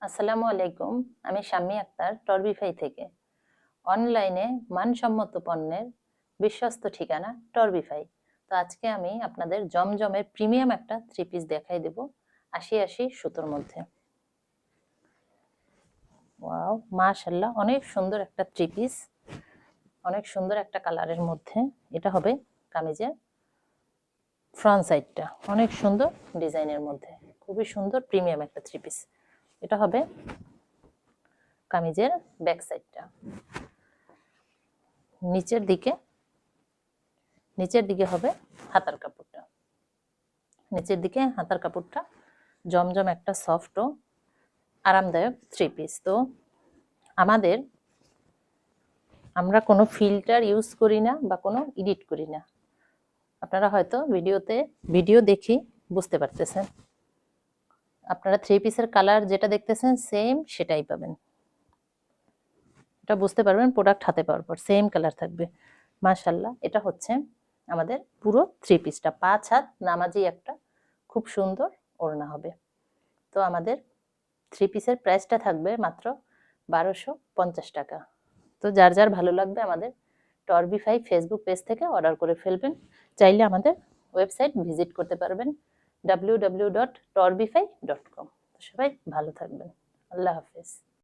আসসালামু আলাইকুম। আমি শাম্মী আক্তার টরবিফাই থেকে। অনলাইনে মানসম্মত পণ্যের বিশ্বস্ত ঠিকানা টরবিফাই। তো আজকে আমি আপনাদের জমজমের প্রিমিয়াম একটা থ্রি পিস দেখাই দেব ৮০-৮০ সুতোর মধ্যে। ওয়াও, মাশাআল্লাহ, অনেক সুন্দর একটা থ্রি পিস, অনেক সুন্দর একটা কালারের মধ্যে। এটা হবে কামিজের ফ্রন্ট সাইডটা, অনেক সুন্দর ডিজাইনের মধ্যে, খুবই সুন্দর প্রিমিয়াম একটা থ্রি পিস। এটা হবে কামিজের ব্যাক সাইডটা। নিচের দিকে হবে হাতার কাপড়টা। নিচের দিকে হাতার কাপড়টা জমজম একটা সফট ও আরামদায়ক থ্রি পিস। তো আমরা কোনো ফিল্টার ইউজ করি না বা কোনো এডিট করি না। আপনারা হয়তো ভিডিও দেখি বুঝতে পারতেছেন। আপনারা থ্রি পিসের কালার যেটা দেখতেছেন সেম সেটাই পাবেন। এটা বুঝতে পারবেন প্রোডাক্ট হাতে পাওয়ার পর, সেম কালার থাকবে। মাশাআল্লাহ, এটা হচ্ছে আমাদের পুরো থ্রি পিসটা 5 হাত নামাজি একটা খুব সুন্দর ওড়না হবে। তো আমাদের থ্রি পিসের প্রাইসটা থাকবে মাত্র 1250 টাকা। তো যার যার ভালো লাগবে আমাদের টরবিফাই ফেসবুক পেজ থেকে অর্ডার করে ফেলবেন। চাইলে আমাদের ওয়েবসাইট ভিজিট করতে পারবেন www.torbify.com। সবাই ভালো থাকবেন। আল্লাহ হাফেজ।